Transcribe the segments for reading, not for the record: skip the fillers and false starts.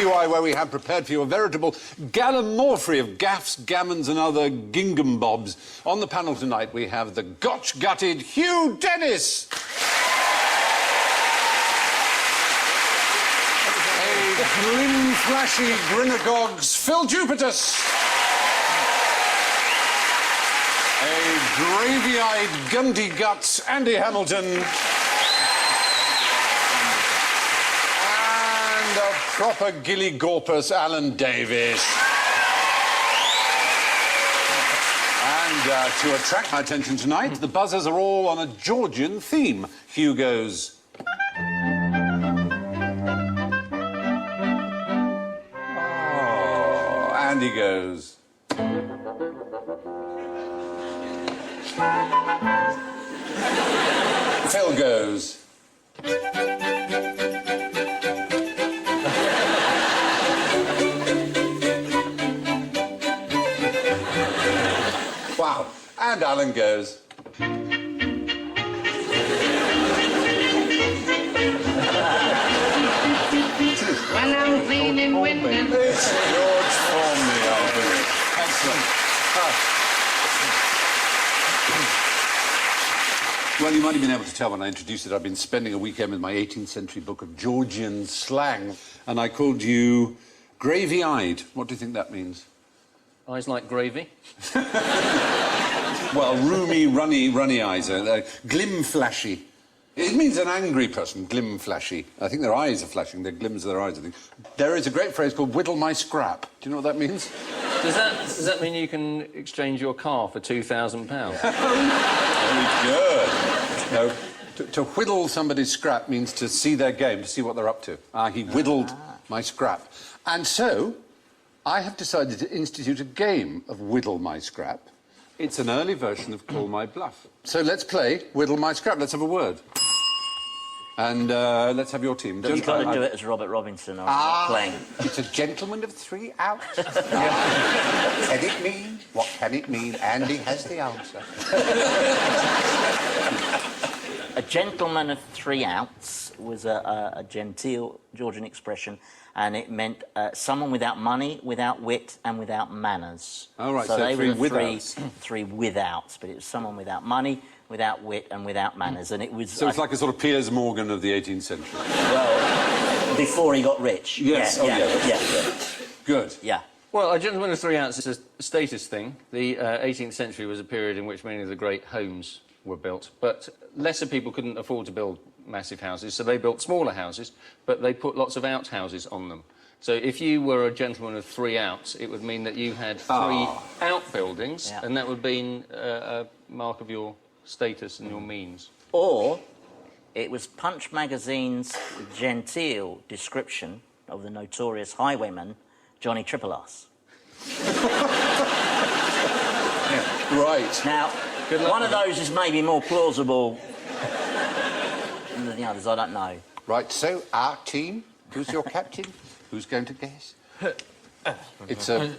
QI, where we have prepared for you a veritable Gallimaufrey of gaffs, gammons and other gingham bobs. On the panel tonight, we have the gotch-gutted Hugh Dennis. A glim-flashy Grinagog's Phil Jupitus. A gravy-eyed Gundy-Guts Andy Hamilton. And a proper gilly-gorpus Alan Davis. And to attract my attention tonight, the buzzers are all on a Georgian theme. Hugh goes... Oh, Andy goes... Phil goes... Wow. And Alan goes... When I'm feeling winded. It's George Formby, I'll do it. Excellent. Well, you might have been able to tell when I introduced it, I've been spending a weekend with my 18th century book of Georgian slang, and I called you gravy-eyed. What do you think that means? Eyes like gravy? Well, roomy, runny eyes. Glim-flashy. It means an angry person, glim-flashy. I think their eyes are flashing, their glims of their eyes, I think. There is a great phrase called whittle my scrap. Do you know what that means? Does that mean you can exchange your car for £2,000? Very good. No, to whittle somebody's scrap means to see their game, to see what they're up to. He whittled my scrap. And so, I have decided to institute a game of whittle my scrap. It's an early version of Call My Bluff. So let's play Whittle My Scrap. Let's have a word. And let's have your team. You've got to do it as Robert Robinson or playing. It's a gentleman of 3 outs. What can it mean? What can it mean? Andy has the answer. A gentleman of 3 outs was a genteel Georgian expression, and it meant someone without money, without wit, and without manners. Oh, right, so they three were the withouts. three withouts, but it was someone without money, without wit, and without manners, and it was... So it's like a sort of Piers Morgan of the 18th century. Well, before he got rich. Yes, Yeah. Good. Yeah. Well, a gentleman of 3 outs is a status thing. The 18th century was a period in which many of the great homes were built, but lesser people couldn't afford to build massive houses, so they built smaller houses, but they put lots of outhouses on them. So if you were a gentleman of 3 outs, it would mean that you had 3 outbuildings, and that would be a mark of your status and your means. Or it was Punch magazine's genteel description of the notorious highwayman Johnny Triple Arse. Right. Now, one of those is maybe more plausible than the others, I don't know. Right, so our team, who's your captain? Who's going to guess? It's a...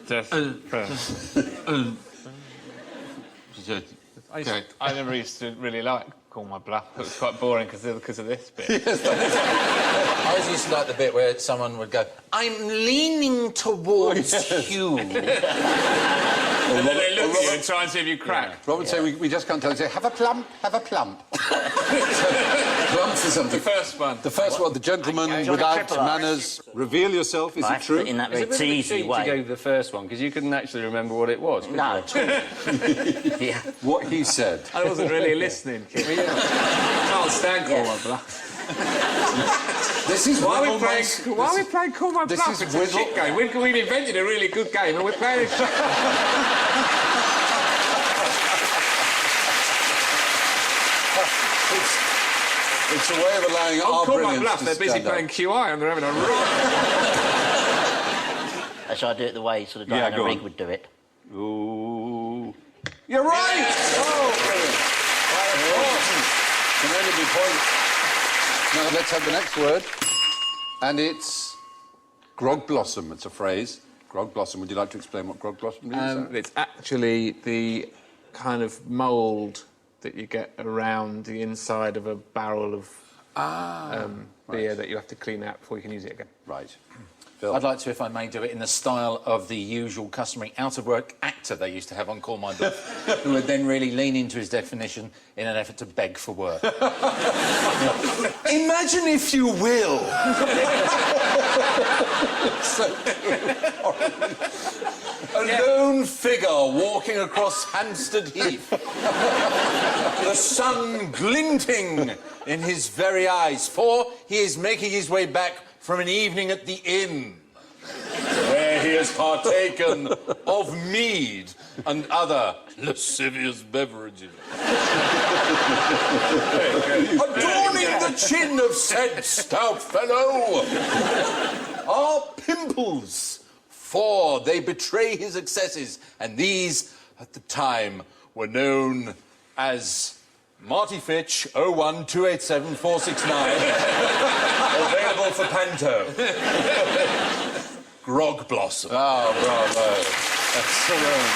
I never used to really like Call My Bluff. It was quite boring because of this bit. I always used to like the bit where someone would go, I'm leaning towards Hugh. And then they look at you and try and see if you crack. Robert would say, we just can't tell. He'd say, have a plump, have a plump. Plump for something. The first one. The first one, the gentleman without manners. Reveal yourself, is it true? In that very It's a bit of a teasy cheat way. to go with the first one, because you couldn't actually remember what it was. No, at all. Yeah. What he said. I wasn't really listening. Can't stand Call My Bluff. This is Why are we playing Call My This Bluff? is It's a Whittle. shit game. We've invented a really good game and we're playing it. It's a way of allowing our Call My brilliance Bluff. to They're busy stand playing up. QI and they're having a rock. Shall I do it the way sort of Diana go Rigg on. would do it? Ooh. You're right! Yes. Oh, brilliant. Can only be points. Now, let's have the next word. And it's grog blossom. It's a phrase. Grog blossom. Would you like to explain what grog blossom means? It's actually the kind of mould that you get around the inside of a barrel of beer that you have to clean out before you can use it again. Right. Bill. I'd like to, if I may, do it in the style of the usual customary out-of-work actor they used to have on Call My Bluff, who would then really lean into his definition in an effort to beg for work. Imagine, if you will... So a lone figure walking across Hampstead Heath. The sun glinting in his very eyes, for he is making his way back from an evening at the inn, where he has partaken of mead and other lascivious beverages. Adorning the chin of said stout fellow are pimples, for they betray his excesses, and these, at the time, were known as Marty Fitch 01287 available for Panto. Grog Blossom. Oh, bravo. Excellent.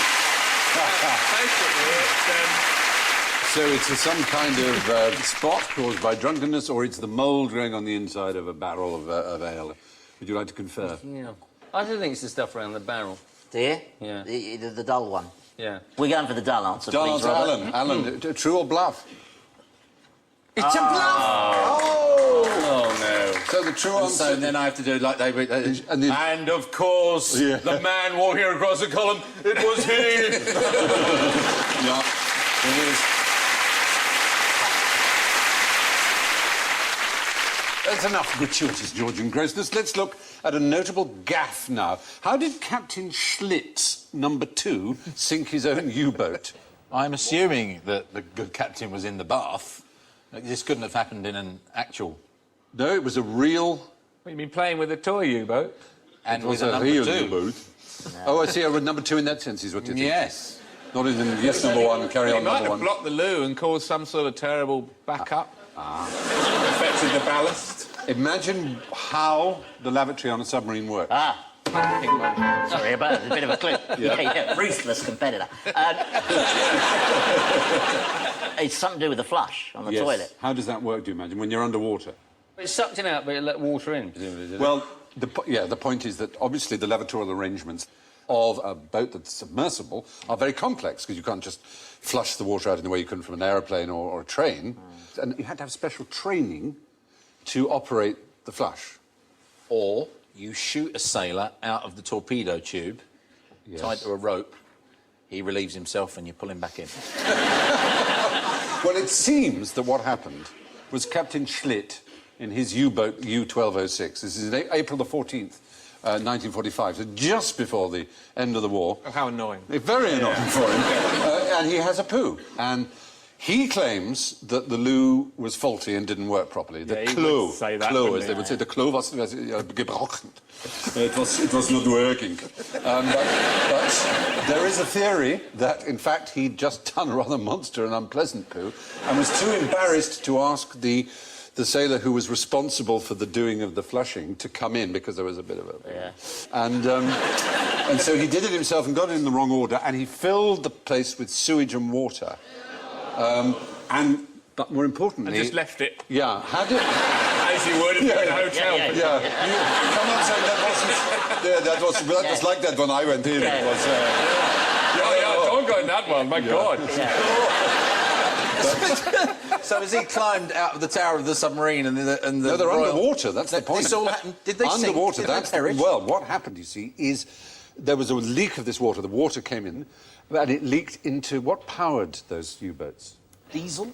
So it's some kind of spot caused by drunkenness, or it's the mould growing on the inside of a barrel of ale. Would you like to confer? Yeah. I don't think it's the stuff around the barrel. Do you? Yeah. The dull one. Yeah. We're going for the dull answer, Dull please, answer, Robert. Alan, true or bluff? It's a bluff! Oh, no. So the true answer... So then I have to do like they... And of course, Yeah. the man walking across the column, it was he! Yeah. It is. That's enough gratuitous Georgian grossness. Let's look at a notable gaffe now. How did Captain Schlitz, number 2, sink his own U-boat? I'm assuming that the good captain was in the bath. This couldn't have happened in an actual... No, it was a real... Well, you mean playing with a toy U-boat? And It was with a a number real 2. U-boat. Oh, I see. A number 2 in that sense is what you think. Yes. Not in yes, number 1, carry He on, might number have 1. blocked the loo and caused some sort of terrible backup. Affected the ballast. Imagine how the lavatory on a submarine works. Sorry about it, a bit of a clue. Yeah, ruthless competitor. It's something to do with the flush on the Yes. toilet. How does that work, do you imagine, when you're underwater? It's sucked in out, but it let water in, presumably, did it? Well, the point is that obviously the lavatorial arrangements of a boat that's submersible are very complex, because you can't just flush the water out in the way you can from an aeroplane or a train. And you had to have special training to operate the flush. Or you shoot a sailor out of the torpedo tube, tied to a rope, he relieves himself and you pull him back in. Well, it seems that what happened was Captain Schlitt, in his U-boat U-1206, this is April the 14th, 1945, so just before the end of the war. Oh, how annoying. Very annoying for him. And he has a poo. And he claims that the loo was faulty and didn't work properly. The Yeah, he Klo, would say that, Klo, wouldn't as they he? would say, the Klo was gebrochen. It was not working. But there is a theory that, in fact, he'd just done a rather monster and unpleasant poo and was too embarrassed to ask the sailor who was responsible for the doing of the flushing to come in, because there was a bit of a... Yeah. And so he did it himself and got it in the wrong order, and he filled the place with sewage and water. But more importantly... And just left it. Yeah, how did... As you would if you were in a hotel. Yeah. Yeah, you come on, say that wasn't... Yeah, that was like that when I went in. Yeah. It was... Don't go in that one, my God. So as he climbed out of the tower of the submarine and the No, they're underwater, that's the point. This all happened... Did they sink? Underwater, Did they that's... perish? Well, what happened, you see, is there was a leak of this water. The water came in, and it leaked into... What powered those U-boats? Diesel?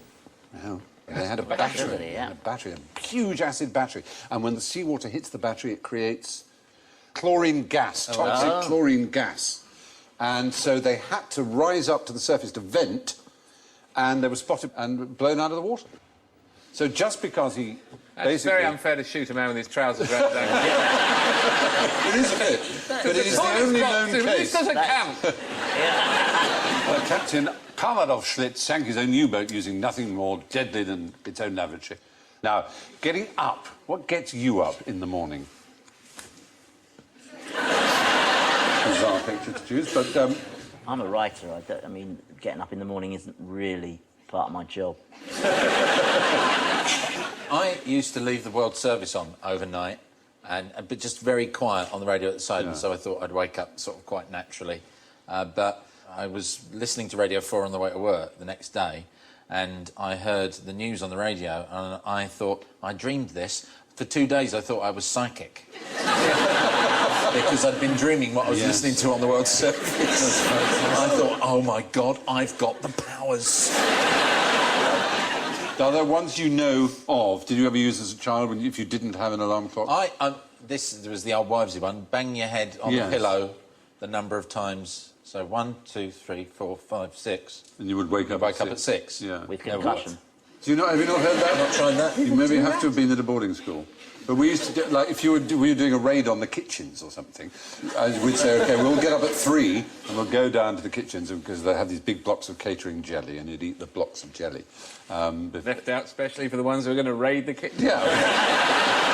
No. They had a Electricity, battery, yeah. a battery, a huge acid battery. And when the seawater hits the battery, it creates chlorine gas, toxic chlorine gas. And so they had to rise up to the surface to vent, and they were spotted and blown out of the water. So just because he It's basically... very unfair to shoot a man with his trousers around down. It is a bit, but it is the only known This case. doesn't count. Captain Kamarov Schlitz sank his own U-boat using nothing more deadly than its own lavatory. Now, getting up. What gets you up in the morning? Bizarre picture to choose, but... I'm a writer. I mean, getting up in the morning isn't really part of my job. I used to leave the World Service on overnight but just very quiet on the radio at the side, and so I thought I'd wake up sort of quite naturally. But I was listening to Radio 4 on the way to work the next day, and I heard the news on the radio, and I thought, I dreamed this. For 2 days, I thought I was psychic. Because I'd been dreaming what I was listening to on the world surface. I thought, oh, my God, I've got the powers. Are there ones you know of? Did you ever use as a child if you didn't have an alarm clock? This was the old wivesy one. Bang your head on the pillow the number of times. So 1, 2, 3, 4, 5, 6. And you would wake up at 6. Yeah. With concussion. Have you not heard that? I've not tried that. You maybe have to have been at a boarding school. But we used to do, like, if we were doing a raid on the kitchens or something, we'd say, OK, we'll get up at 3 and we'll go down to the kitchens because they have these big blocks of catering jelly and you'd eat the blocks of jelly. Left out specially for the ones who are going to raid the kitchen. Yeah,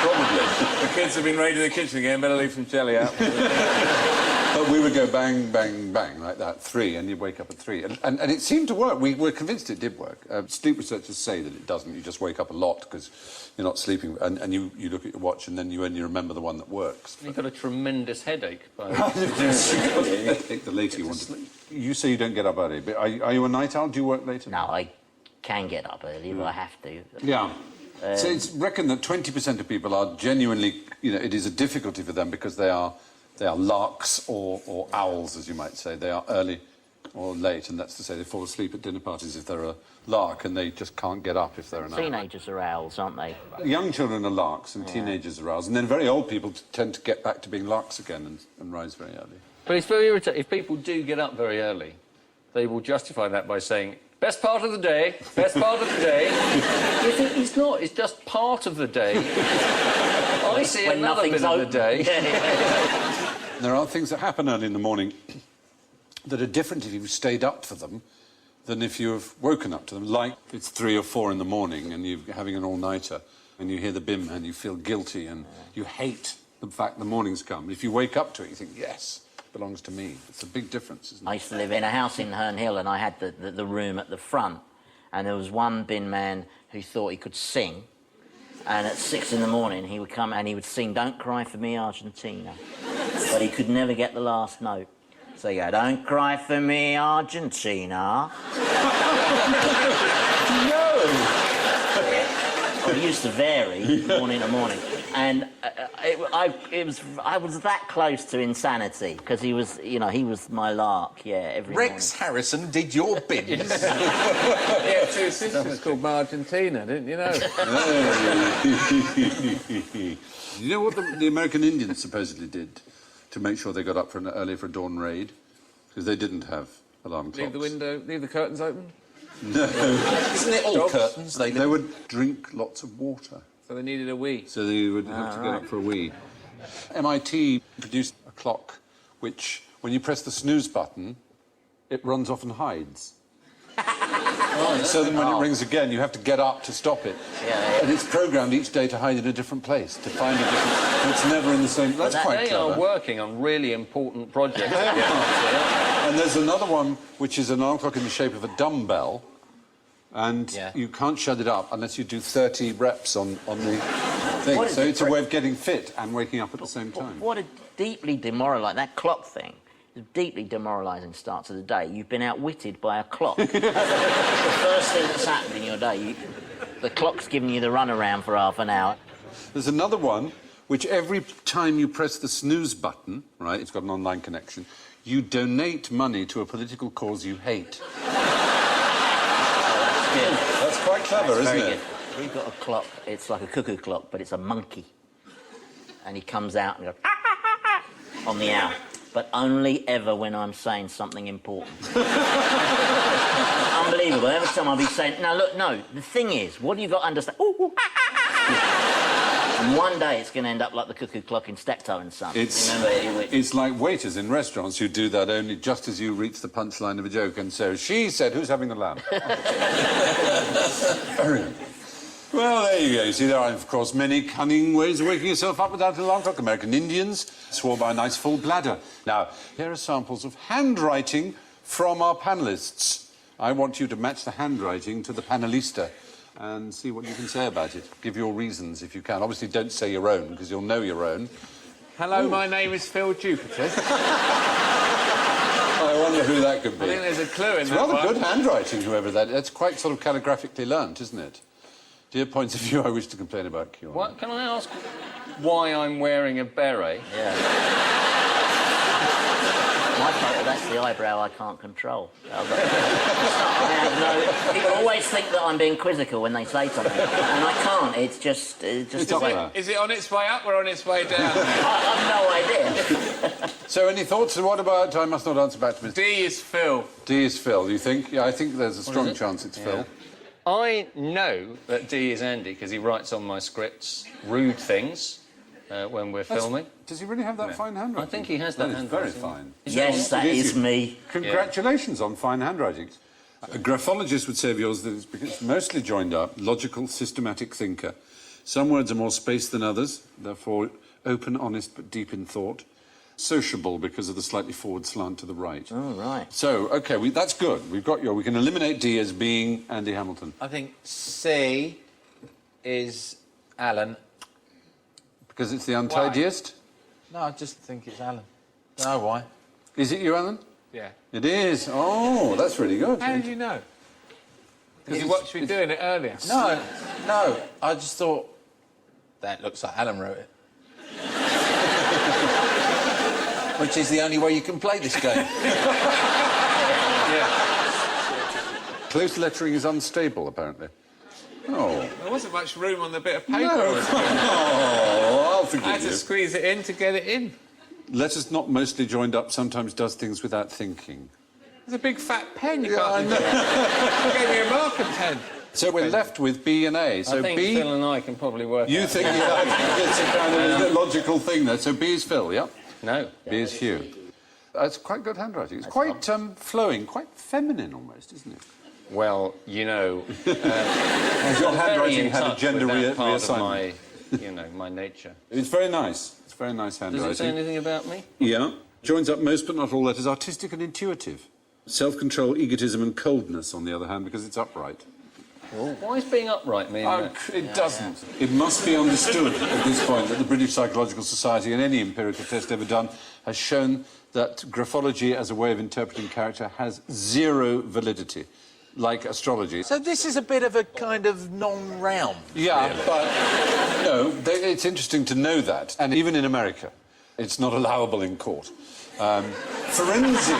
probably. The kids have been raiding the kitchen again, better leave some jelly out. But we would go bang, bang, bang, like that, 3, and you'd wake up at 3. And it seemed to work. We were convinced it did work. Sleep researchers say that it doesn't. You just wake up a lot because you're not sleeping, and you look at your watch, and then you only remember the one that works. You've got a tremendous headache. Take the later you want to. You say you don't get up early, but are you a night owl? Do you work later? No, I can get up early, but I have to. Yeah. So it's reckoned that 20% of people are genuinely, it is a difficulty for them because they are larks or owls, as you might say. They are early or late, and that's to say they fall asleep at dinner parties if they're a lark, and they just can't get up if they're an owl. Teenagers are owls, aren't they? Young children are larks, and teenagers are owls, and then very old people tend to get back to being larks again and rise very early. But it's very irritating. If people do get up very early, they will justify that by saying, best part of the day, best part of the day. You think it's not, it's just part of the day. I see When another bit of the day. There are things that happen early in the morning that are different if you've stayed up for them than if you've woken up to them. Like it's 3 or 4 in the morning and you're having an all-nighter and you hear the bim and you feel guilty and you hate the fact the morning's come. If you wake up to it, you think, yes, it belongs to me. It's a big difference, isn't it? I used to live in a house in Herne Hill and I had the room at the front, and there was one bin man who thought he could sing, and at 6 in the morning he would come and he would sing Don't Cry For Me, Argentina. But he could never get the last note. So you go, don't cry for me, Argentina. No! Well, it used to vary morning to morning. And I was that close to insanity, because he was, he was my lark, every Rex morning. Harrison did your bins. You had 2 sisters called Argentina, didn't you know? You know what the American Indians supposedly did to make sure they got up early for a dawn raid? Because they didn't have alarm clocks. Leave the curtains open? No. Isn't it all Dogs? curtains? They would drink lots of water. So they needed a wee. So they would have to get up for a wee. MIT produced a clock which, when you press the snooze button, it runs off and hides. So then when it rings again, you have to get up to stop it. Yeah. And it's programmed each day to hide in a different place, to find a different... It's never in the same... That's quite They clever. are working on really important projects. And there's another one which is an alarm clock in the shape of a dumbbell, and you can't shut it up unless you do 30 reps on the thing. So it's a way of getting fit and waking up at the same time. What a deeply demoralising... That clock thing is a deeply demoralising start to the day. You've been outwitted by a clock. That's the first thing that's happened in your day. The clock's giving you the runaround for half an hour. There's another one which every time you press the snooze button, right, it's got an online connection, you donate money to a political cause you hate. That's quite clever, isn't it? Good. We've got a clock, it's like a cuckoo clock, but it's a monkey. And he comes out and goes, on the hour. But only ever when I'm saying something important. Unbelievable. Every time I'll be saying, no, look, no, the thing is, what do you got to understand? And one day it's going to end up like the cuckoo clock in Steptoe and Son. It's like waiters in restaurants who do that only just as you reach the punchline of a joke, and so she said, who's having the lamb? Very good. Well, there you go. You see, there are, of course, many cunning ways of waking yourself up without an alarm clock. American Indians swore by a nice full bladder. Now, here are samples of handwriting from our panellists. I want you to match the handwriting to the panelista. and see what you can say about it. Give your reasons if you can. Obviously, don't say your own, because you'll know your own. Hello, my name is Phil Jupiter. I wonder who that could be. I think there's a clue in It's that rather one. good handwriting, whoever that is. It's quite sort of calligraphically learnt, isn't it? Dear points of view I wish to complain about, Q. What, can I ask why I'm wearing a beret? Yeah. My fault, that's the eyebrow I can't control. People always think that I'm being quizzical when they say something, and I can't. It's just the way. Is it on its way up or on its way down? I've no idea. So, any thoughts? What about... I must not answer back to Mr... D is Phil. D is Phil, you think? Yeah, I think there's a strong chance it's Phil. I know that D is Andy because he writes on my scripts rude things when we're filming. Does he really have that fine handwriting? I think he has that is very handwriting. fine. Yes, that It is you. me. Congratulations on fine handwriting. A graphologist would say of yours that it's mostly joined up, logical, systematic thinker. Some words are more spaced than others, therefore open, honest, but deep in thought. Sociable because of the slightly forward slant to the right. Oh, right. So, OK, that's good. We've got we can eliminate D as being Andy Hamilton. I think C is Alan. Because it's the untidiest? No, I just think it's Alan. Don't know why. Is it you, Alan? Yeah. It is. Oh, that's really good. How did you know? Because you watched me doing it earlier. No, I just thought that looks like Alan wrote it. Which is the only way you can play this game. Yeah. Close lettering is unstable, apparently. Oh. There wasn't much room on the bit of paper. No. Oh, I'll I forgive had to you. squeeze it in to get it in. Letters not mostly joined up sometimes does things without thinking. There's a big fat pen. You Yeah, I can't know. You gave me a marker pen. So we're left with B and A. So I think B... Phil and I can probably work You out. think it's a kind of logical thing there. So B is Phil, yeah? No. B is Hugh. It's quite good handwriting. It's quite flowing, quite feminine almost, isn't it? Well, you know, Your I'm very handwriting in had a touch gender with that part of reassignment. my nature. It's very nice. It's very nice Does handwriting. it say anything about me? Yeah. Joins up most but not all letters, artistic and intuitive. Self-control, egotism and coldness, on the other hand, because it's upright. Why is being upright mean that? It doesn't. It must be understood at this point that the British Psychological Society and any empirical test ever done has shown that graphology as a way of interpreting character has zero validity, like astrology. So this is a bit of a kind of non-round. Yeah, but it's interesting to know that, and even in America, it's not allowable in court. Forensic.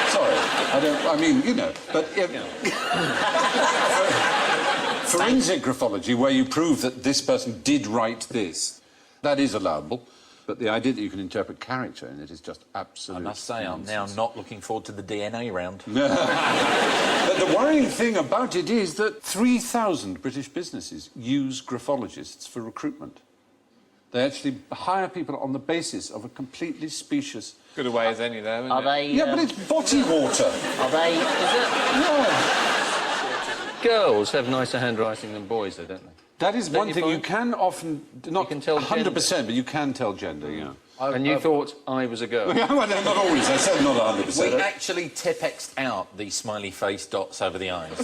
Sorry, but forensic graphology, where you prove that this person did write this, that is allowable. But the idea that you can interpret character in it is just absolute I must say, nonsense. I'm now not looking forward to the DNA round. But the worrying thing about it is that 3,000 British businesses use graphologists for recruitment. They actually hire people on the basis of a completely specious... Good a way as any, though, isn't Are it? they? Yeah, but it's body water. Are they? Girls have nicer handwriting than boys, though, don't they? That is one you thing find? you can often... Not can tell 100%, but you can tell gender, yeah. And you thought I was a girl. Well, no, not always. I said not 100%. We actually Tipexed out the smiley face dots over the eyes.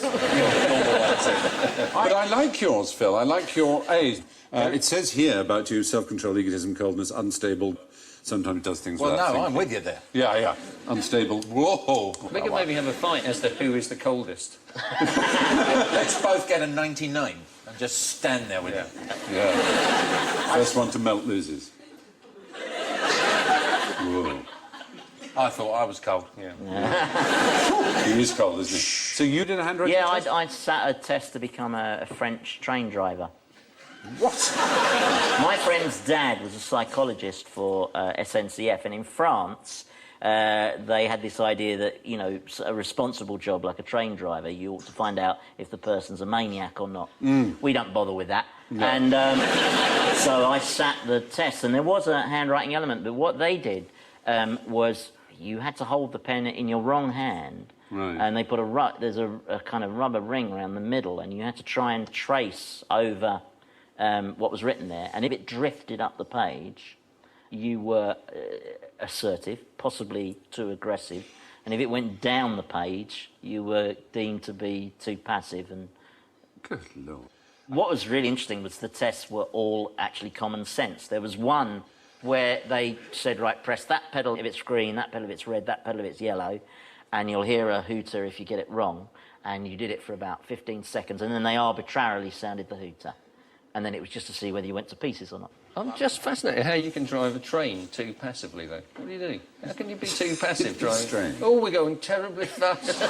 But I like yours, Phil. I like your A. It says here about you, self-control, egotism, coldness, unstable, sometimes does things Well, without no, thinking. I'm with you there. Yeah. Unstable. Whoa. We could maybe have a fight as to who is the coldest. Let's both get a 99 and just stand there with it. Yeah. First one to melt loses. Whoa. I thought I was cold. Yeah. He is cold, isn't he? So you did a handwriting Yeah, test? I'd sat a test to become a French train driver. What? My friend's dad was a psychologist for SNCF, and in France, they had this idea that, you know, a responsible job like a train driver, you ought to find out if the person's a maniac or not. We don't bother with that. No. And so I sat the test, and there was a handwriting element, but what they did was you had to hold the pen in your wrong hand, and they put there's a kind of rubber ring around the middle, and you had to try and trace over what was written there, and if it drifted up the page, you were assertive, possibly too aggressive, and if it went down the page, you were deemed to be too passive and Good Lord. What was really interesting was the tests were all actually common sense. There was one where they said, right, press that pedal if it's green, that pedal if it's red, that pedal if it's yellow, and you'll hear a hooter if you get it wrong. And you did it for about 15 seconds, and then they arbitrarily sounded the hooter. And then it was just to see whether you went to pieces or not. I'm just fascinated how you can drive a train too passively, though. What do you do? How can you be too passive driving? Strange. Oh, we're going terribly fast. You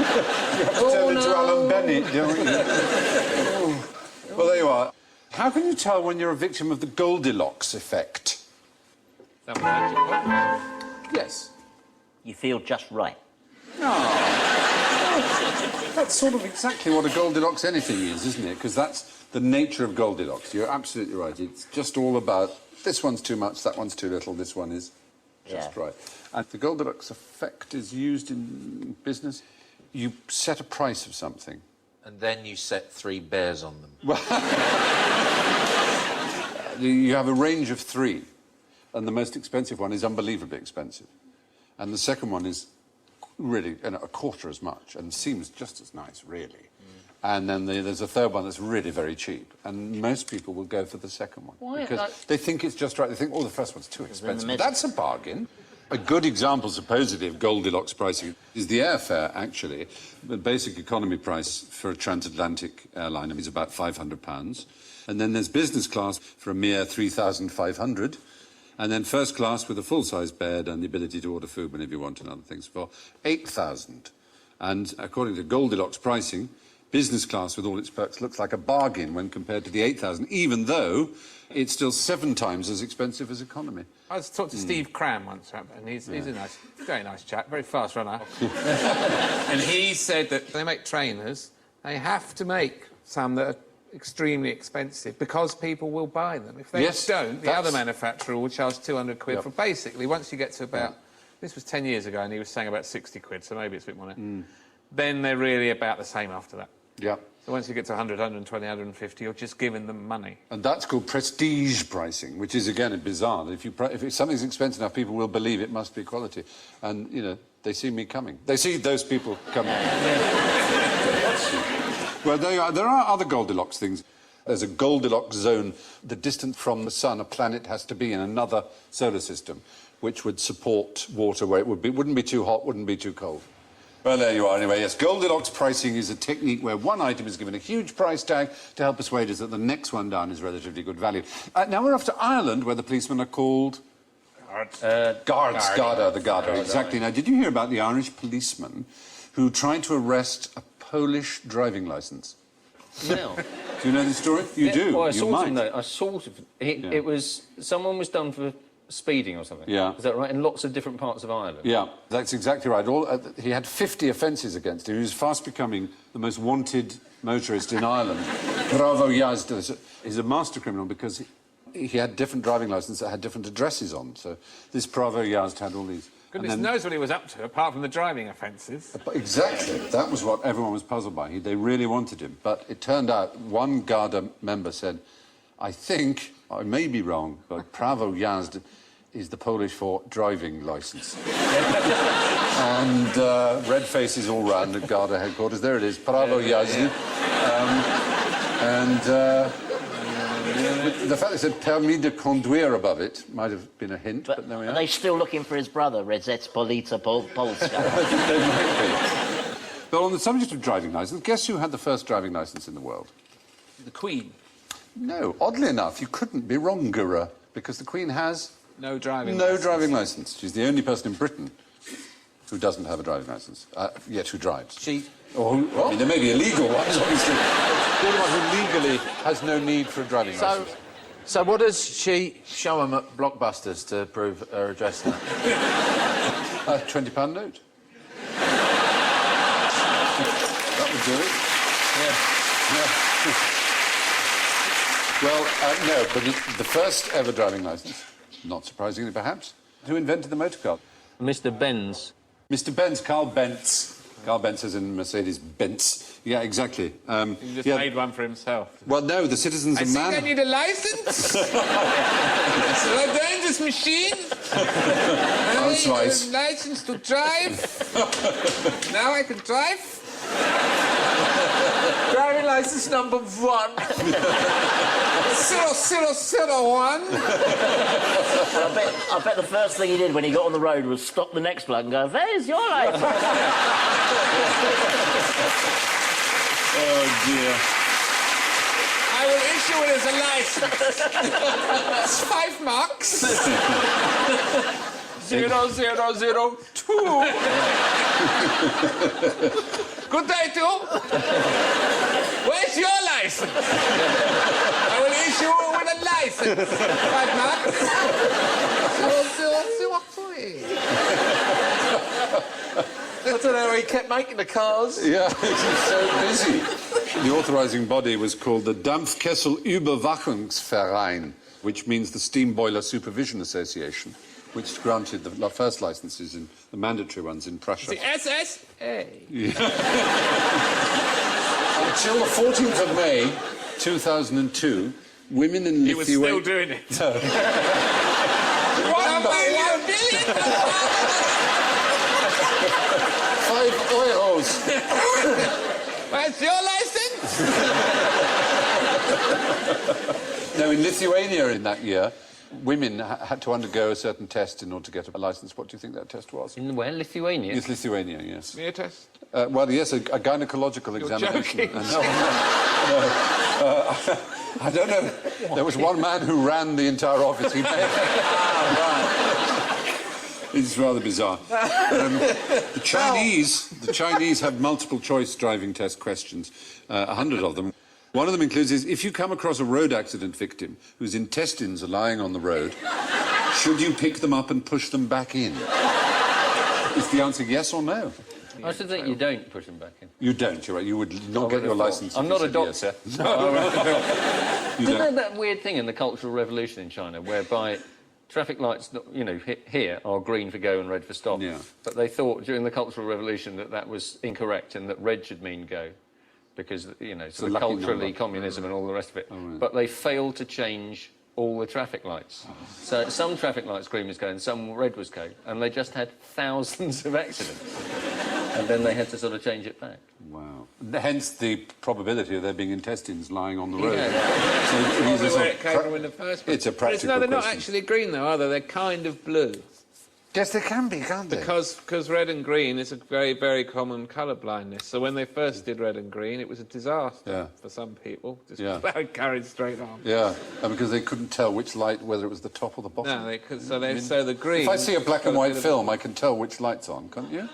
have to turn into Alan Bennett, don't you? Well, there you are. How can you tell when you're a victim of the Goldilocks effect? That was actually quite- Yes. You feel just right. That's sort of exactly what a Goldilocks anything is, isn't it? Because that's the nature of Goldilocks. You're absolutely right. It's just all about this one's too much, that one's too little, this one is just right. And the Goldilocks effect is used in business. You set a price of something. And then you set 3 bears on them. You have a range of 3, and the most expensive one is unbelievably expensive. And the second one is really a quarter as much and seems just as nice, really. And then there's a third one that's really very cheap. And most people will go for the second one. Why? Because they think it's just right. They think, oh, the first one's too expensive. middle. That's a bargain. A good example, supposedly, of Goldilocks pricing is the airfare, actually. The basic economy price for a transatlantic airline is about £500. And then there's business class for a mere £3,500. And then first class with a full-size bed and the ability to order food whenever you want and other things for £8,000. And according to Goldilocks pricing, business class with all its perks looks like a bargain when compared to the £8,000, even though it's still 7 times as expensive as economy. I was talking to Steve Cram once, and he's a nice, very nice chap, very fast runner. And he said that they make trainers, they have to make some that are extremely expensive because people will buy them. If they don't, the other manufacturer will charge 200 quid for basically, once you get to about, this was 10 years ago, and he was saying about 60 quid, so maybe it's a bit more now. Then they're really about the same after that. Yeah. So once you get to 100, 120, 150, you're just giving them money. And that's called prestige pricing, which is, again, bizarre. If something's expensive enough, people will believe it must be quality. And, you know, they see me coming. They see those people coming. Well, there are other Goldilocks things. There's a Goldilocks zone. The distance from the sun a planet has to be in another solar system, which would support water where it wouldn't be too hot, wouldn't be too cold. Well, there you are. Anyway, yes, Goldilocks pricing is a technique where one item is given a huge price tag to help persuade us that the next one down is relatively good value. Now we're off to Ireland, where the policemen are called... Guards. Garda, exactly. Now, did you hear about the Irish policeman who tried to arrest a Polish driving licence? No. Do you know the story? You do. Well, I you sort might. of know. I sort of... It was... Someone was done for speeding or something. Yeah. Is that right? In lots of different parts of Ireland. Yeah, that's exactly right. He had 50 offences against him. He was fast becoming the most wanted motorist in Ireland. Bravo Jazda. He's a master criminal because he had different driving licences that had different addresses on. So this Bravo Jazda had all these. Goodness knows what he was up to, apart from the driving offences. Exactly. That was what everyone was puzzled by. They really wanted him. But it turned out one Garda member said, I think, I may be wrong, but Bravo Jazda is the Polish for driving licence. And red faces all round at Garda headquarters. There it is, Bravo Jazda. The fact they said permis de conduire above it might have been a hint, but there we are. Are they still looking for his brother, Redzets Polita Polska? They might be. But on the subject of driving licence, guess who had the first driving licence in the world? The Queen. No, oddly enough, you couldn't be wronger, because the Queen has... No driving licence. She's the only person in Britain who doesn't have a driving licence, yet who drives. She... Or who, I mean, there may be illegal ones, obviously. The only one who legally has no need for a driving licence. So what does she show them at Blockbusters to prove her address now? A £20 note. That would do it. Yeah. Well, no, but the first ever driving licence, not surprisingly perhaps, who invented the motor car? Mr. Benz. Mr. Benz, Carl Benz. Carl Benz as in Mercedes-Benz. Yeah, exactly. He just made one for himself. Well, no, the citizens of Man... I need a licence. It's a dangerous machine. I need a licence to drive. Now I can drive. License number 1. 0001. I bet the first thing he did when he got on the road was stop the next bloke and go, "There's your license." Oh, dear. I will issue it as a license. It's 5 marks. 0002. Good day, too. Where's your license? I will issue it with a license. 5 marks. 0003. I don't know how he kept making the cars. Yeah, he's so busy. The authorising body was called the Dampfkessel-Überwachungsverein, which means the Steam Boiler Supervision Association, which granted the first licences, in the mandatory ones in Prussia. The SSA. Until the 14th of May, 2002, women in He was still Lithuania... doing it. 1 billion. 5 euros. Where's your license? No, in Lithuania in that year, women had to undergo a certain test in order to get a licence. What do you think that test was? In where? Lithuania? It's Lithuania, yes. Smear test. Well, yes, a gynecological examination. joking. No. I don't know. There was one man who ran the entire office. He may... It's rather bizarre. The Chinese have multiple choice driving test questions, 100 of them. One of them includes is, if you come across a road accident victim whose intestines are lying on the road, should you pick them up and push them back in? Is the answer yes or no? I should think you don't push them back in. You don't, you're right. You would not get your licence. I'm not a doctor. Yes. No. You Isn't there don't. that weird thing in the Cultural Revolution in China whereby traffic lights, you know, here are green for go and red for stop. Yeah. But they thought during the Cultural Revolution that that was incorrect and that red should mean go. Because, you know, sort of lucky culturally, number. communism and all the rest of it. Oh, right. But they failed to change all the traffic lights. So some traffic lights green was go and some red was go. And they just had thousands of accidents. And then they had to sort of change it back. Wow. Hence the probability of there being intestines lying on the road. Yeah. So it is a Probably sort where of it came from in the first place. It's a But practical no, they're not question. actually green, though, are they? They're kind of blue. Yes, they can be, can't they? Because red and green is a very, very common colour blindness. So when they first did red and green, it was a disaster for some people. Just carried straight on. Yeah, and because they couldn't tell which light, whether it was the top or the bottom. No, so the green... If I see a black and white film, I can tell which light's on, can't you?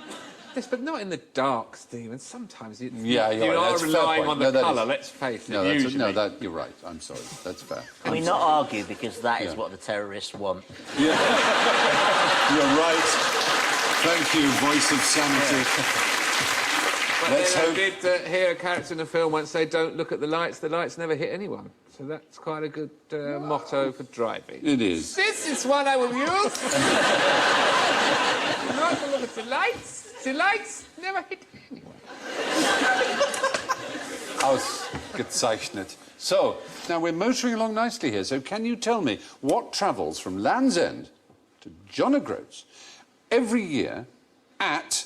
Yes, but not in the dark, Stephen. Sometimes you You're right. are That's a fair relying point. on No, the that colour, is- let's face it, No, usually. you're right. I'm sorry. That's fair. Can we not argue because that is what the terrorists want? You're right. Thank you, voice of sanity. But Let's then hope- I did hear a character in the film once say, don't look at the lights never hit anyone. So that's quite a good motto for driving. It is. This is what I will use. Not to look at the lights. The lights never hit anyone. Ausgezeichnet. So, now we're motoring along nicely here, so can you tell me what travels from Land's End to John O'Groats every year at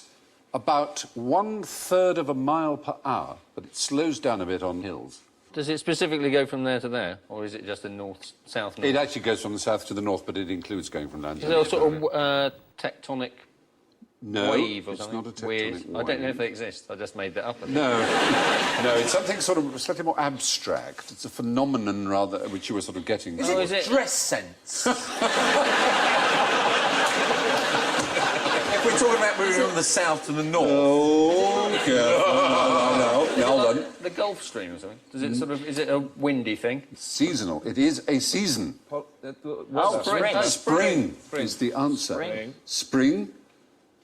about 1/3 of a mile per hour, but it slows down a bit on hills? Does it specifically go from there to there? Or is it just a north-south? It actually goes from the south to the north, but it includes going from Land's Is End. there a sort of tectonic No, wave or it's something? not a tectonic Weird. wave. I don't know if they exist. I just made that up. No, no, it's something sort of slightly more abstract. It's a phenomenon, rather, which you were sort of getting. Oh, is it? Dress sense. If we're talking about moving from the south to the north. Oh, no, hold on. The Gulf Stream or something? Does it sort of? Is it a windy thing? Seasonal. It is a season. Spring is the answer. Spring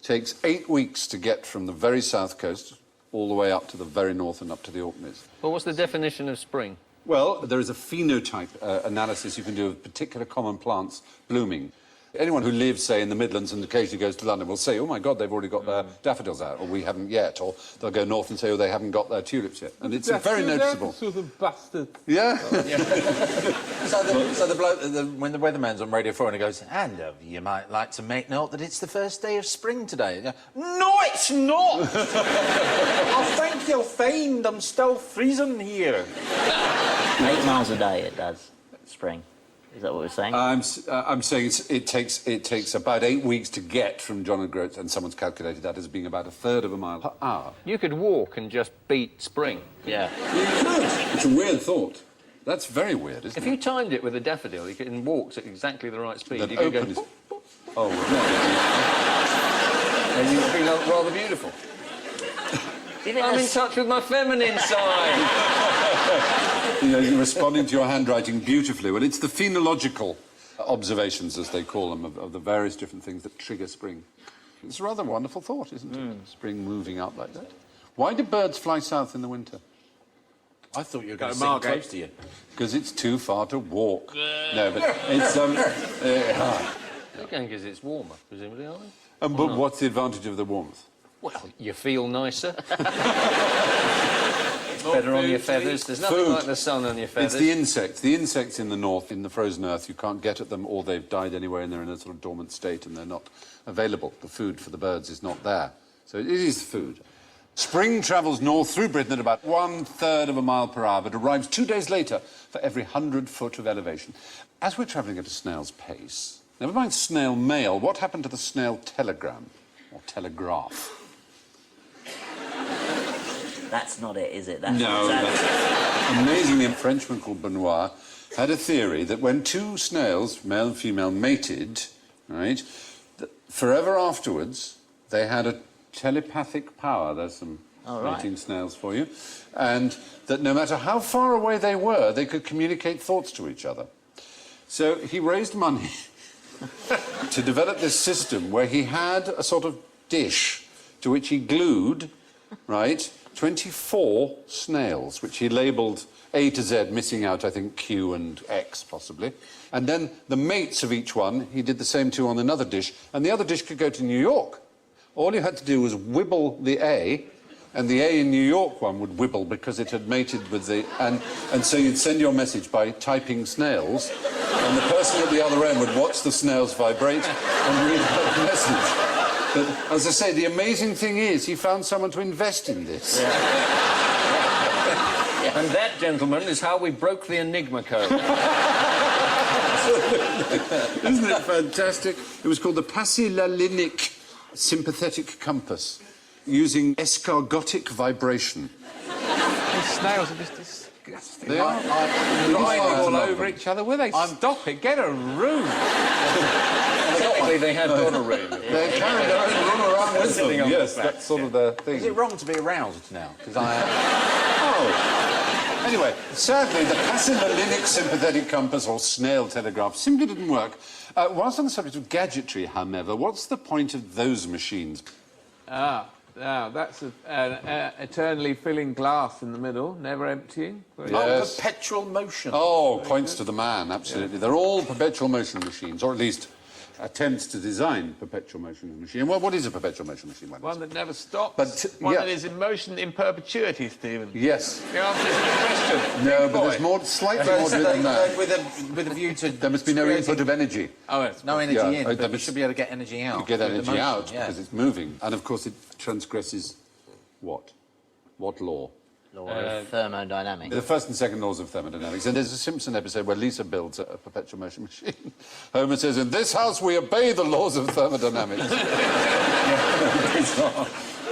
takes 8 weeks to get from the very south coast all the way up to the very north and up to the Orkneys. Well, what's the definition of spring? Well, there is a phenotype analysis you can do of particular common plants blooming. Anyone who lives, say, in the Midlands and occasionally goes to London will say, oh, my God, they've already got their daffodils out, or we haven't yet, or they'll go north and say, oh, they haven't got their tulips yet. And it's very noticeable. Sort of bastard. Yeah. So the bloke, when the weatherman's on Radio 4 and he goes, and you might like to make note that it's the first day of spring today. No, it's not! I think you'll find I'm still freezing here. 8 miles a day it does, spring. Is that what we're saying? I'm saying it takes about 8 weeks to get from John O'Groats, and someone's calculated that as being about a third of a mile per hour. You could walk and just beat spring. Yeah. You could. It's a weird thought. That's very weird, isn't If it? you timed it with a daffodil, you could walk at exactly the right speed. Then You could go... open his- Oh, And you would be rather beautiful. I'm in touch with my feminine side. no. You're responding to your handwriting beautifully. Well, it's the phenological observations, as they call them, of the various different things that trigger spring. It's a rather wonderful thought, isn't it? Spring moving up like that. Why do birds fly south in the winter? I thought you were going to Go sit close to you. Because it's too far to walk. No, but it's... They're going because it's warmer, presumably, aren't they? but what's the advantage of the warmth? Well, you feel nicer. Better on your feathers. There's nothing Food. like the sun on your feathers. It's the insects. The insects in the north, in the frozen earth, you can't get at them, or they've died anyway and they're in a sort of dormant state and they're not available. The food for the birds is not there. So it is food. Spring travels north through Britain at about 1/3 of a mile per hour, but arrives 2 days later for every 100 foot of elevation. As we're travelling at a snail's pace, never mind snail mail, what happened to the snail telegram or telegraph? That's not it, is it? Amazingly, a Frenchman called Benoit had a theory that when two snails, male and female, mated, right, forever afterwards, they had a telepathic power. There's some mating snails for you. And that no matter how far away they were, they could communicate thoughts to each other. So he raised money to develop this system where he had a sort of dish to which he glued, right, 24 snails, which he labelled A to Z, missing out, I think, Q and X, possibly. And then the mates of each one, he did the same to on another dish, and the other dish could go to New York. All you had to do was wibble the A, and the A in New York one would wibble because it had mated with the... And so you'd send your message by typing snails, and the person at the other end would watch the snails vibrate and read out the message. But, as I say, the amazing thing is he found someone to invest in this. And that, gentlemen, is how we broke the Enigma code. Isn't it fantastic? It was called the Passylalinic sympathetic compass, using escargotic vibration. These snails are just disgusting. They are. Lying all over each other. Will they stop it? Get a room. Technically, they have got a room. They carry their own room around with them. Yes, that's sort of the thing. Is it wrong to be aroused now? Because Oh. Anyway, sadly, the Passylalinic sympathetic compass, or snail telegraph, simply didn't work. Whilst on the subject of gadgetry, however, what's the point of those machines? That's an eternally filling glass in the middle, never emptying. Yes. perpetual motion. Oh, points to the man, absolutely. They're all perpetual motion machines, or at least attempts to design perpetual motion machine. Well, what is a perpetual motion machine? One that never stops. But, one yeah. that is in motion in perpetuity, Stephen. Yes. The answer is the question. No, Big but boy. there's more, slightly more to it than that. With a view to... There must be no input of energy. Oh, yes. No energy Yeah, in, but there you must- should be able to get energy out. You get through the energy motion, out yeah. because it's moving. And, of course, it transgresses what? What law? Law of thermodynamics. The first and second laws of thermodynamics. And there's a Simpson episode where Lisa builds a perpetual motion machine. Homer says, in this house we obey the laws of thermodynamics. Bizarre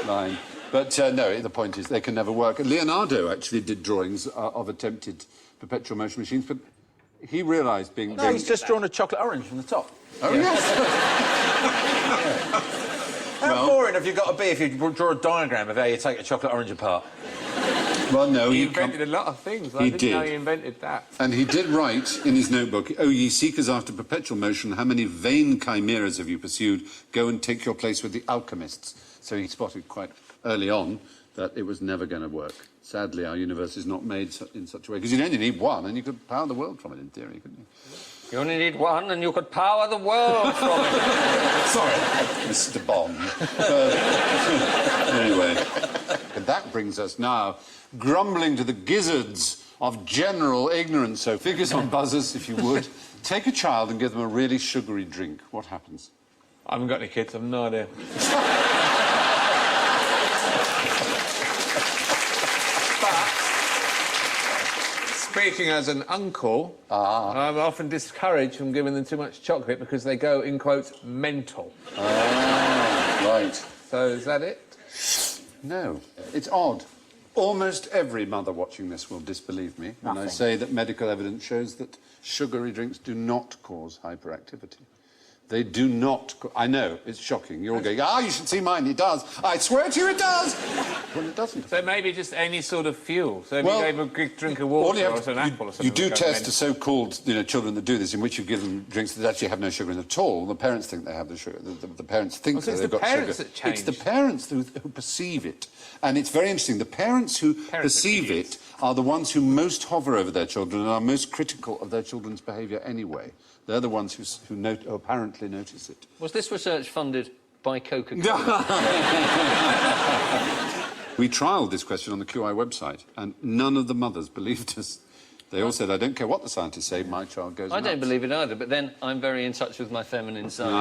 line. But no, the point is they can never work. Leonardo actually did drawings of attempted perpetual motion machines, but he realised being... No, he's just drawn a chocolate orange from the top. Oh, yes. How boring have you got to be if you draw a diagram of how you take a chocolate orange apart? Well, no, He he invented a lot of things. I He didn't know did. he invented that. And he did write in his notebook, "O ye seekers after perpetual motion, how many vain chimeras have you pursued? Go and take your place with the alchemists." So he spotted quite early on that it was never going to work. Sadly, our universe is not made in such a way, because you'd only need one and you could power the world from it in theory, couldn't you? You only need one and you could power the world from it. Sorry, Mr. Bond. Anyway, and that brings us now grumbling to the gizzards of general ignorance. So figures on buzzers, if you would. Take a child and give them a really sugary drink. What happens? I haven't got any kids, I've no idea. Speaking as an uncle, I'm often discouraged from giving them too much chocolate because they go, in quotes, mental. Right. So is that it? No. It's odd. Almost every mother watching this will disbelieve me when I Nothing. say that medical evidence shows that sugary drinks do not cause hyperactivity. They do not... I know, it's shocking. You're all going, you should see mine, it does. I swear to you it does! Well, it doesn't. So maybe just any sort of fuel. So if Well, you gave them a quick drink of All water you or have to- an apple or something... You do they'll go test mental. so-called, children that do this, in which you give them drinks that actually have no sugar in at all. The parents think they have the sugar. The parents think so that it's they've the got parents sugar. that change. It's the parents who perceive it. And it's very interesting. The parents who are perceive idiots. it are the ones who most hover over their children and are most critical of their children's behaviour anyway. They're the ones who apparently notice it. Was this research funded by Coca-Cola? We trialled this question on the QI website, and none of the mothers believed us. They all said, I don't care what the scientists say, my child goes I nuts. don't believe it either, but then I'm very in touch with my feminine side.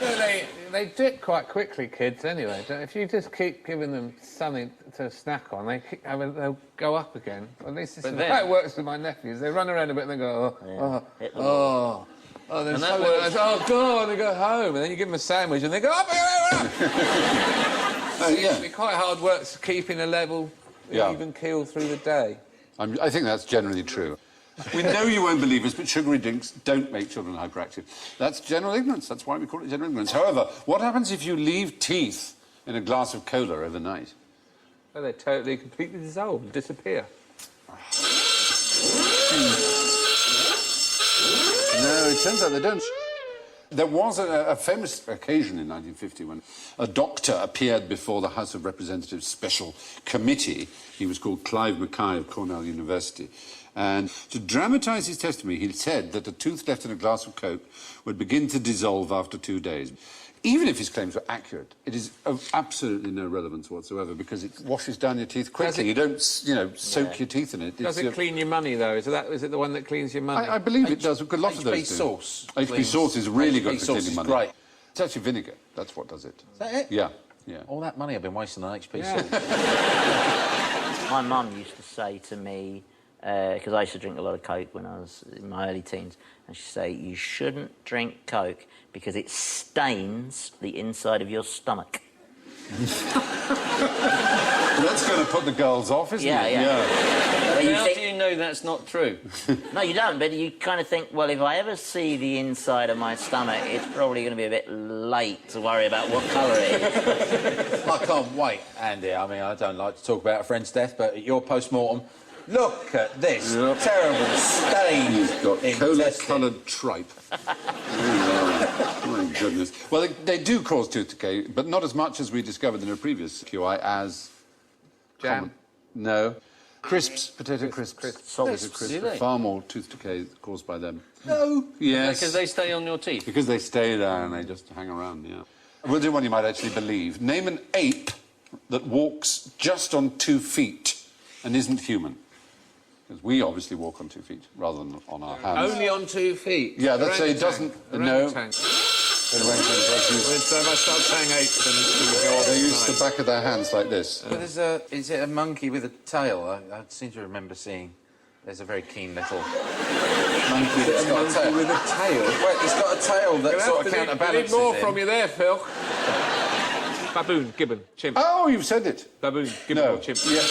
Yeah, they dip quite quickly, kids, anyway. If you just keep giving them something to snack on, they'll go up again. At least this is how it works with my nephews. They run around a bit and they go, Hit the wall. then And that suddenly works- God, they go home. And then you give them a sandwich and they go up. It'd be quite hard work keeping a level, Yeah. even keel through the day. I think that's generally true. We know you won't believe us, but sugary drinks don't make children hyperactive. That's general ignorance. That's why we call it general ignorance. However, what happens if you leave teeth in a glass of cola overnight? So they totally, completely dissolve and disappear. No, it turns out they don't. There was a famous occasion in 1950 when a doctor appeared before the House of Representatives Special Committee. He was called Clive Mackay of Cornell University. And to dramatise his testimony, he said that a tooth left in a glass of Coke would begin to dissolve after 2 days. Even if his claims were accurate, it is of absolutely no relevance whatsoever because it washes down your teeth quickly. You don't, soak your teeth in it. Does it clean your money, though? Is it the one that cleans your money? I believe it does. A lot of those HP do. sauce HP cleans- sauce is really good HP for sauce cleaning is money. great. It's actually vinegar. That's what does it. Is that it? Yeah, yeah. All that money I've been wasting on HP Yeah. sauce. My mum used to say to me, because I used to drink a lot of Coke when I was in my early teens, and she'd say, you shouldn't drink Coke because it stains the inside of your stomach. Well, that's going to put the girls off, isn't Yeah, it? yeah. But you How think- do you know that's not true? No, you don't, but you kind of think, well, if I ever see the inside of my stomach, it's probably going to be a bit late to worry about what colour it is. I can't wait, Andy. I mean, I don't like to talk about a friend's death, but at your post-mortem, look at this terrible stain. He's got intestine. cola-coloured tripe. Oh, my goodness. Well, they do cause tooth decay, but not as much as we discovered in a previous QI as... Jam. No. Crisps, potato crisps. Salted Potato Do they? Far more tooth decay caused by them. No. Yes. Because they stay on your teeth. Because they stay there and they just hang around, yeah. We'll do one you might actually believe. Name an ape that walks just on 2 feet and isn't human. Because we obviously walk on 2 feet rather than on our hands. Only on 2 feet. Yeah, that's say it doesn't... No. Orangutan. The orangutan does use- So if I start saying apes, then it's going to go off. They use the back of their hands like this. But is it a monkey with a tail? I seem to remember seeing. There's a very keen little monkey that's got a tail. with a tail. Wait, it's got a tail that sort of We counterbalances need more him. from you there, Phil. Baboon, gibbon, chimp. Oh, you've said it. Baboon, gibbon, No. or chimp. Yes.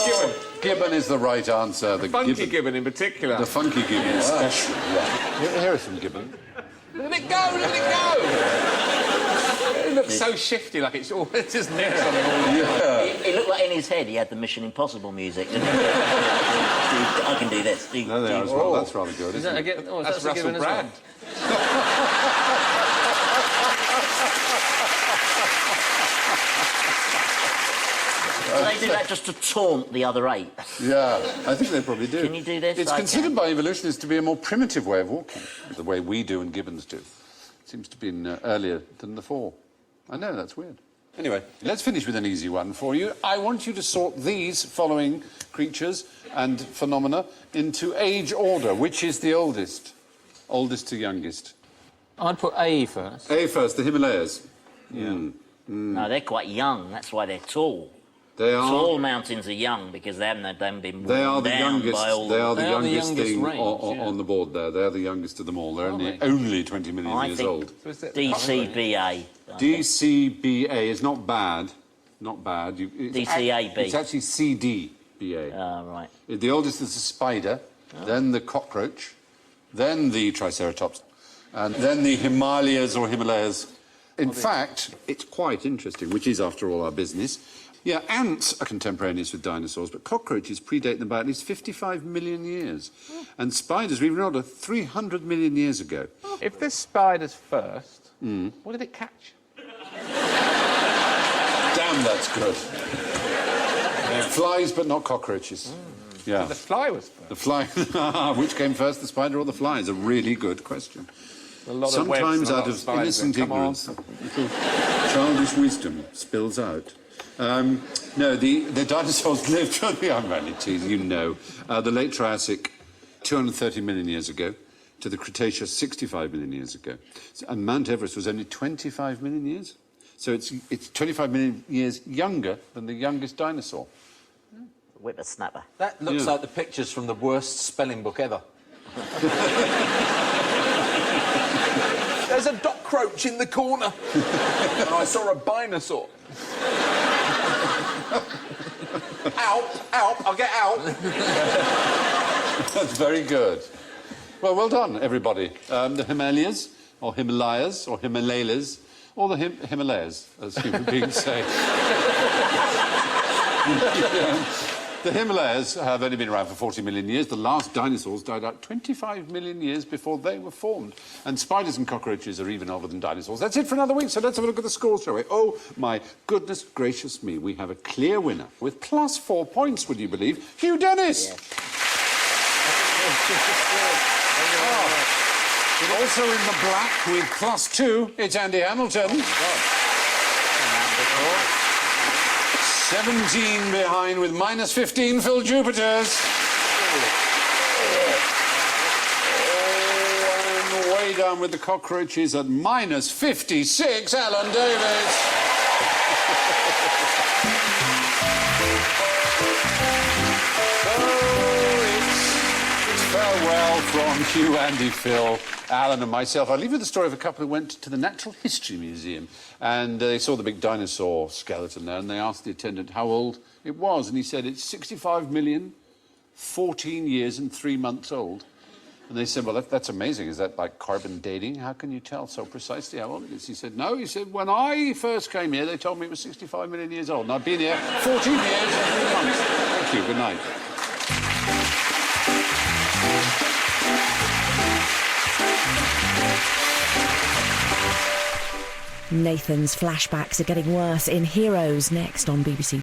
Gibbon. Gibbon is the right answer. The Funky gibbon in particular. The funky gibbon especially, yeah. Here are some gibbon. Look at it go, look at it go! It looks so shifty, like it's all it's just next on it all. It looked like in his head he had the Mission Impossible music, didn't it? I can do this. There they are as well. That's rather good, Is isn't that it? again? Oh, That's a given Russell as well? Brand. Do they do that just to taunt the other apes? Yeah, I think they probably do. Can you do this? It's I considered can. by evolutionists to be a more primitive way of walking, the way we do and gibbons do. Seems to have been earlier than the fall. I know, that's weird. Anyway, let's finish with an easy one for you. I want you to sort these following creatures and phenomena into age order. Which is the oldest? Oldest to youngest. I'd put A first. A first, the Himalayas. No, they're quite young. That's why they're tall. They are. Tall mountains are young because they haven't been They are worn the down youngest. by all They are the They are the youngest youngest thing range, yeah. on the board there. They are the youngest of them all. They're Are only 20 million I years think old. So is it DCBA. I think. DCBA is not bad. Not bad. DCAB. It's actually CDBA. Right. The oldest is the spider, then the cockroach, then the triceratops, and then the Himalayas or Himalayas. In fact, it's quite interesting, which is, after all, our business. Yeah, ants are contemporaneous with dinosaurs, but cockroaches predate them by at least 55 million years. And spiders are even older, 300 million years ago. If this spider's first, what did it catch? Damn, that's good. Flies, but not cockroaches. Yeah. The fly was first. The fly. Which came first, the spider or the fly? Is a really good question. A lot of Sometimes webs and a lot out of spiders. innocent Come on. ignorance, little childish wisdom spills out. No, the dinosaurs lived, I'm only teasing, you know, the late Triassic, 230 million years ago, to the Cretaceous, 65 million years ago. And Mount Everest was only 25 million years. So it's 25 million years younger than the youngest dinosaur. Whippersnapper. That looks Yeah. like the pictures from the worst spelling book ever. There's a cockroach in the corner. And I saw a binosaur. Out, I'll get out. That's very good. Well done, everybody. The Himalayas, or Himalayas, or Himalayas, or the Himalayas, as human beings say. The Himalayas have only been around for 40 million years. The last dinosaurs died out 25 million years before they were formed. And spiders and cockroaches are even older than dinosaurs. That's it for another week, so let's have a look at the scores, shall we? Oh, my goodness gracious me. We have a clear winner with plus 4 points, would you believe? Hugh Dennis! Yes. Also in the black with plus 2, it's Andy Hamilton. 17 behind with minus 15, Phil Jupiters. And way down with the cockroaches at minus 56, Alan Davis. It's farewell from Hugh, Andy, Phil, Alan and myself. I'll leave you with the story of a couple who went to the Natural History Museum and they saw the big dinosaur skeleton there and they asked the attendant how old it was and he said it's 65 million, 14 years and 3 months old. And they said, well, that's amazing. Is that like carbon dating? How can you tell so precisely how old it is? He said, no. He said, when I first came here, they told me it was 65 million years old. And I've been here 14 years and 3 months. Thank you. Good night. Nathan's flashbacks are getting worse in Heroes next on BBC